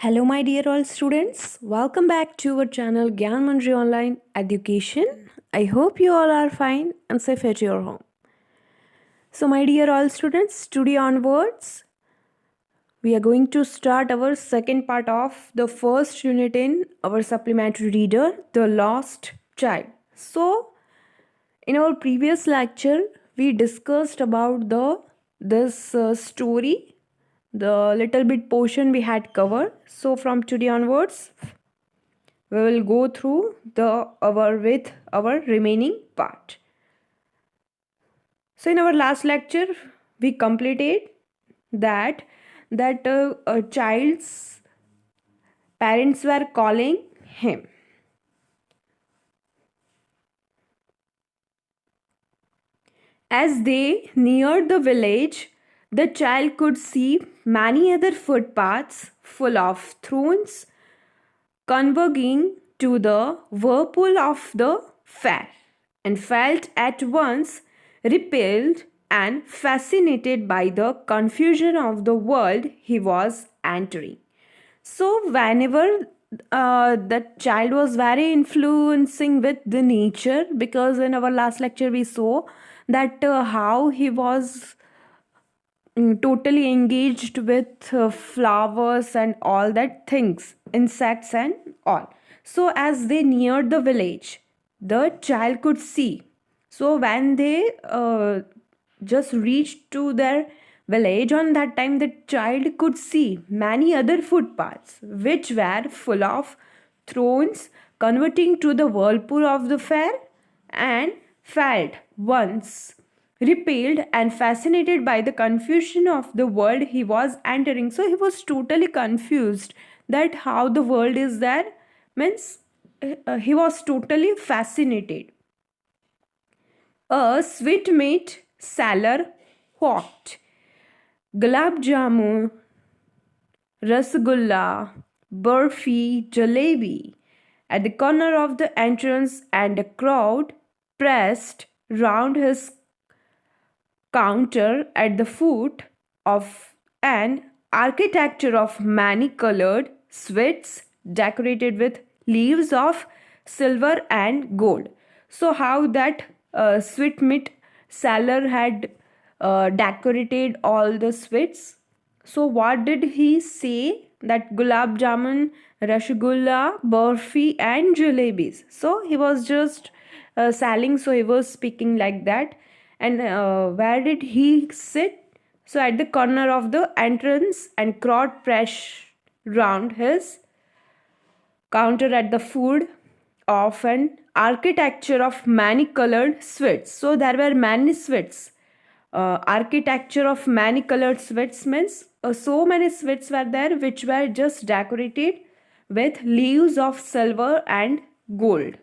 Hello, my dear all students. Welcome back to our channel Gyan Manjri Online Education. I hope you all are fine and safe at your home. So, my dear all students, today onwards, we are going to start our second part of the first unit in our supplementary reader, The Lost Child. So, in our previous lecture, we discussed about this story, the little bit portion we had covered. So, from today onwards, we will go through our remaining part. So in our last lecture we completed that a child's parents were calling him. As they neared the village, the child could see many other footpaths full of thrones converging to the whirlpool of the fair, and felt at once repelled and fascinated by the confusion of the world he was entering. So, whenever the child was very influencing with the nature, because in our last lecture we saw that how he was totally engaged with flowers and all that things, insects and all. So as they neared the village, the child could see. So when they just reached to their village, on that time the child could see many other footpaths which were full of thrones converting to the whirlpool of the fair, and felt once repelled and fascinated by the confusion of the world he was entering. So he was totally confused that how the world is there, means he was totally fascinated. A sweetmeat seller hawked gulab jamun, rasgulla, burfi, jalebi at the corner of the entrance, and a crowd pressed round his counter at the foot of an architecture of many colored sweets decorated with leaves of silver and gold. So, how that sweetmeat seller had decorated all the sweets. So, what did he say? That gulab jamun, rasgulla, burfi, and jalebis. So, he was just selling, so he was speaking like that. And where did he sit? So, at the corner of the entrance, and crowd pressed round his counter at the food of an architecture of many colored sweets. So there were many sweets. Architecture of many colored sweets means so many sweets were there which were just decorated with leaves of silver and gold.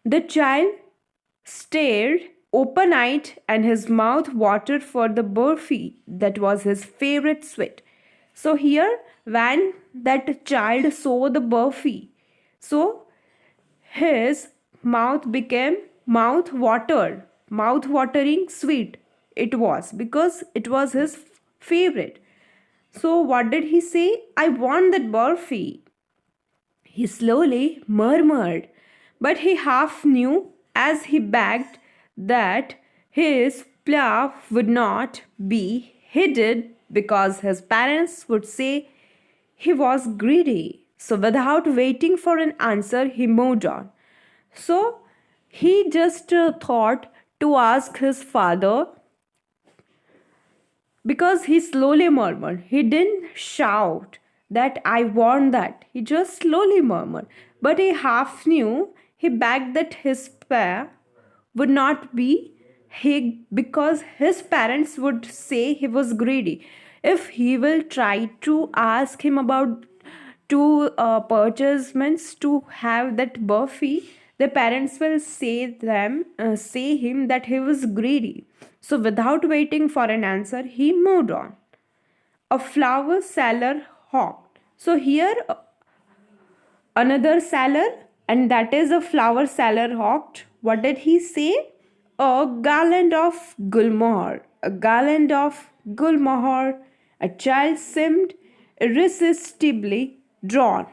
The child stared open eyed, and his mouth watered for the burfi that was his favorite sweet. So, here, when that child saw the burfi, so his mouth became mouth watering sweet. It was because it was his favorite. So, what did he say? I want that burfi. He slowly murmured, but he half knew as he begged that his plough would not be hidden because his parents would say he was greedy. So, without waiting for an answer, he moved on. So, he just thought to ask his father, because he slowly murmured. He didn't shout that I want that. He just slowly murmured. But he half knew, he begged that his pair would not be he, because his parents would say he was greedy. If he will try to ask him about to purchasements to have that burfi, the parents will say him that he was greedy. So without waiting for an answer, he moved on. A flower seller hawked. So here another seller, and that is a flower seller hawked. What did he say? A garland of gulmohar, a garland of gulmohar A child seemed irresistibly drawn.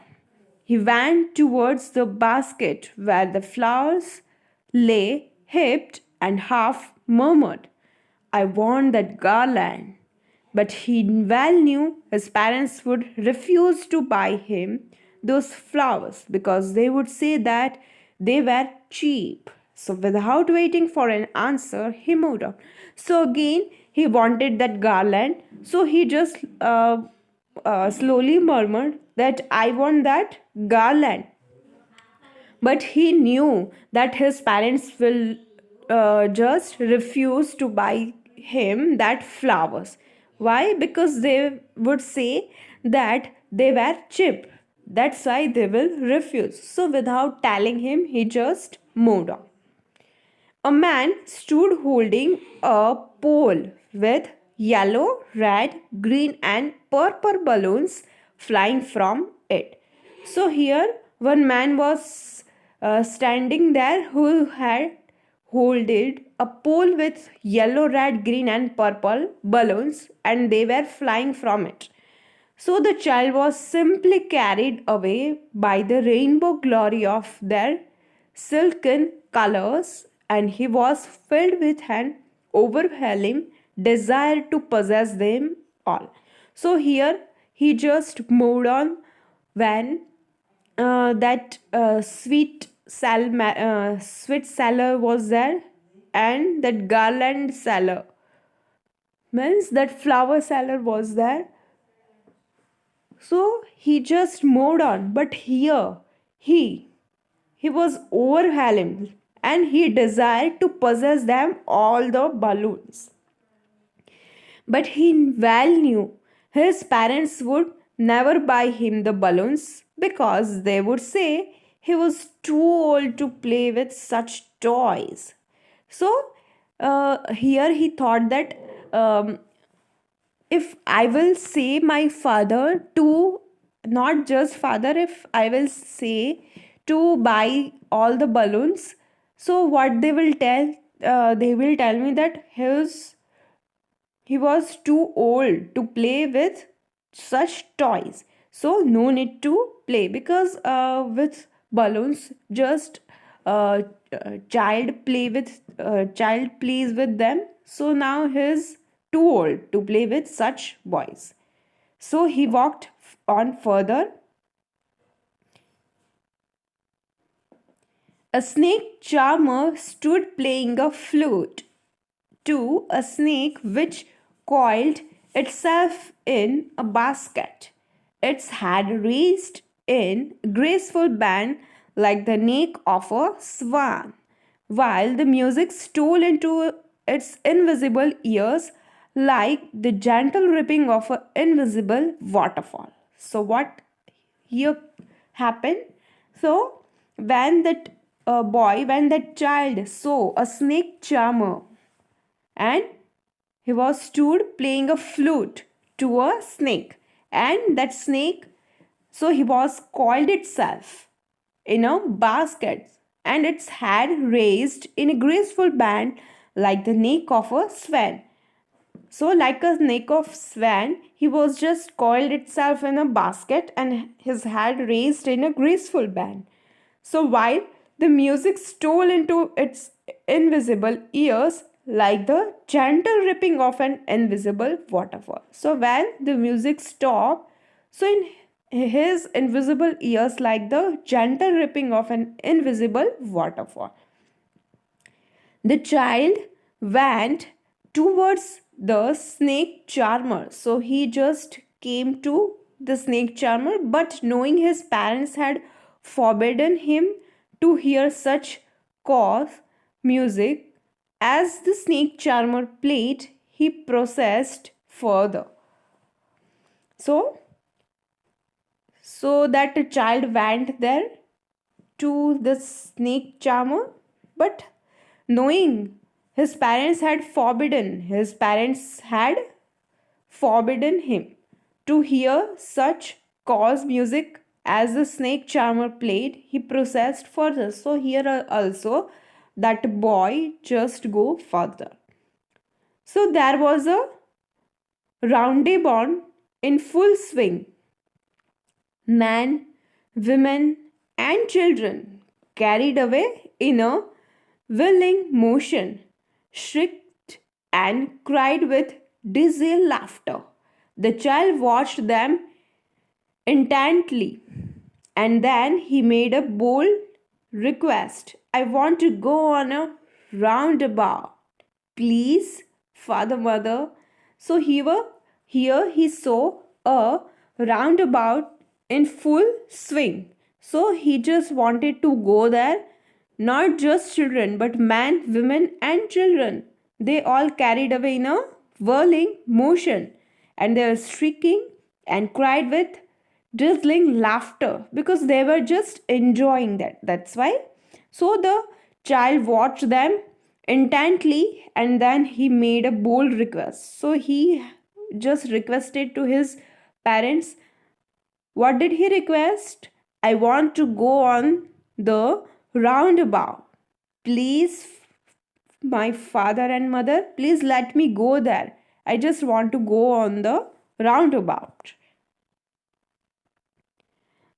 He went towards the basket where the flowers lay heaped and half murmured, I want that garland. But he well knew his parents would refuse to buy him those flowers because they would say that they were cheap. So, without waiting for an answer, he moved on. So, again, he wanted that garland. So, he just slowly murmured that I want that garland. But he knew that his parents will just refuse to buy him that flowers. Why? Because they would say that they were cheap. That's why they will refuse. So without telling him, he just moved on. A man stood holding a pole with yellow, red, green, and purple balloons flying from it. So, here one man was standing there who had holded a pole with yellow, red, green, and purple balloons, and they were flying from it. So the child was simply carried away by the rainbow glory of their silken colors, and he was filled with an overwhelming desire to possess them all. So here he just moved on when that sweet seller was there, and that garland seller means that flower seller was there. So he just moved on. But here he was overwhelmed and he desired to possess them all the balloons. But he well knew his parents would never buy him the balloons because they would say he was too old to play with such toys. So here he thought that if I will say my father to, not just father, if I will say to buy all the balloons, so what they will tell me that he was too old to play with such toys. So no need to play because with balloons, just child plays with them. So now he's too old to play with such boys. So he walked on further. A snake charmer stood playing a flute to a snake which coiled itself in a basket. Its head raised in graceful band like the neck of a swan, while the music stole into its invisible ears like the gentle ripping of an invisible waterfall. So, what here happened? So, when that child saw a snake charmer and he was stood playing a flute to a snake, and that snake, so he was coiled itself in a basket and its head raised in a graceful band like the neck of a swan. So like a neck of swan, he was just coiled itself in a basket and his head raised in a graceful band. So while the music stole into its invisible ears like the gentle ripping of an invisible waterfall. So when the music stopped, so in his invisible ears like the gentle ripping of an invisible waterfall. The child went towards the snake charmer. So he just came to the snake charmer, but knowing his parents had forbidden him to hear such coarse music, as the snake charmer played, he processed further. So, so that the child went there to the snake charmer, but knowing his parents had forbidden him to hear such coarse music as the snake charmer played, he processed further. So here also that boy just go further. So there was a roundabout in full swing. Men, women, and children, carried away in a whirling motion, shrieked and cried with dizzy laughter. The child watched them intently, and then he made a bold request. I want to go on a roundabout. Please, father, mother. So here he saw a roundabout in full swing. So he just wanted to go there. Not just children, but men, women, and children. They all carried away in a whirling motion, and they were shrieking and cried with drizzling laughter because they were just enjoying that. That's why. So the child watched them intently, and then he made a bold request. So he just requested to his parents. What did he request? I want to go on the roundabout. Please, my father and mother, please let me go there. I just want to go on the roundabout.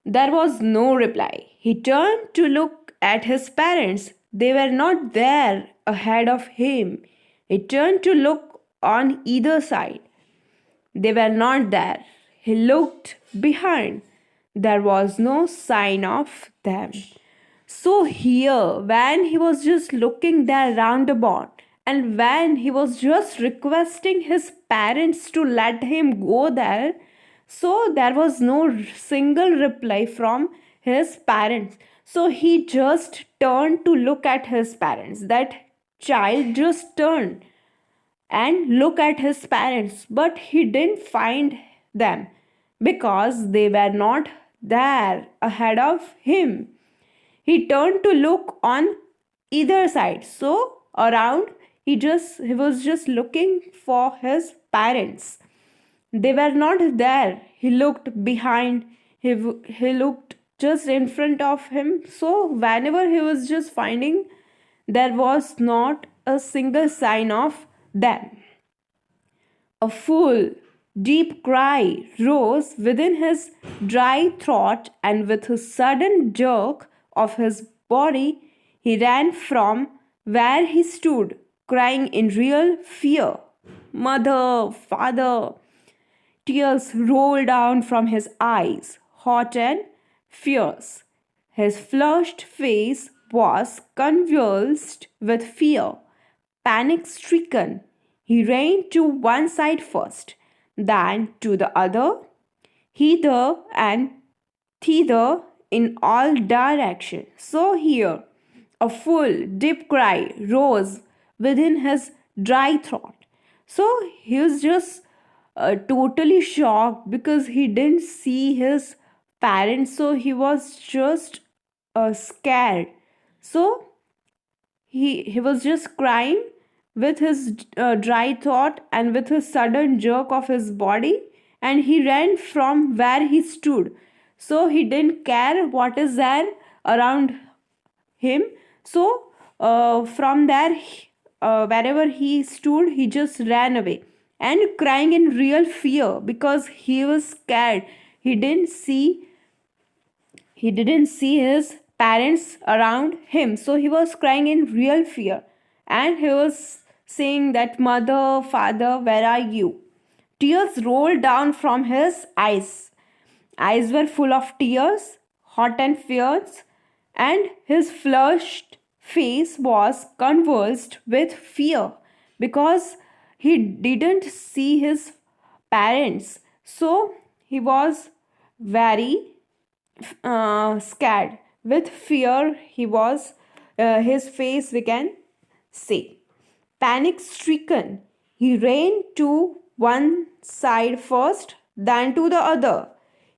There was no reply. He turned to look at his parents. They were not there ahead of him. He turned to look on either side. They were not there. He looked behind. There was no sign of them. So here, when he was just looking there roundabout, and when he was just requesting his parents to let him go there, so there was no single reply from his parents. So he just turned to look at his parents. That child just turned and look at his parents, but he didn't find them because they were not there ahead of him. He turned to look on either side. So around he was just looking for his parents. They were not there. He looked behind. He looked just in front of him. So whenever he was just finding, there was not a single sign of them. A full, deep cry rose within his dry throat, and with a sudden jerk of his body, he ran from where he stood, crying in real fear. Mother, father. Tears rolled down from his eyes, hot and fierce. His flushed face was convulsed with fear. Panic stricken, he ran to one side first, then to the other, hither and thither in all directions. So here, a full, deep cry rose within his dry throat. So he was just totally shocked because he didn't see his parents. So he was just scared. So he was just crying with his dry throat and with a sudden jerk of his body, and he ran from where he stood. So he didn't care what is there around him. So from there, wherever he stood, he just ran away and crying in real fear because he was scared. He didn't see his parents around him. So he was crying in real fear, and he was saying that, mother, father, where are you? Tears rolled down from his eyes. Eyes were full of tears, hot and fierce, and his flushed face was convulsed with fear because he didn't see his parents. So he was very scared. With fear, his face, we can say. Panic stricken, he ran to one side first, then to the other,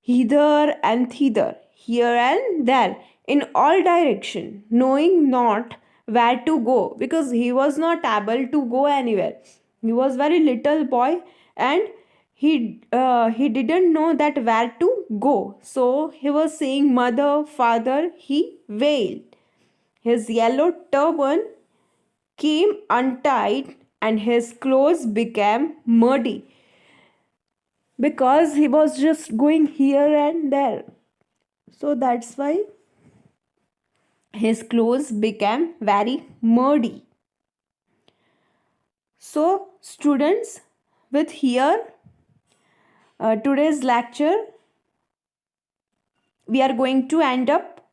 hither and thither, here and there, in all direction, knowing not where to go because he was not able to go anywhere. He was very little boy, and he didn't know that where to go. So he was saying, mother, father, he wailed. His yellow turban came untied, and his clothes became muddy. because he was just going here and there. So that's why his clothes became very muddy. So, students, with here today's lecture, we are going to end up.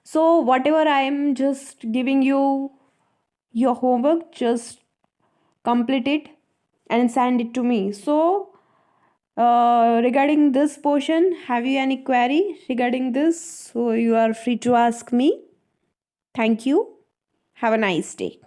So, whatever I am just giving you your homework, just complete it and send it to me. So, regarding this portion, have you any query regarding this? So, you are free to ask me. Thank you. Have a nice day.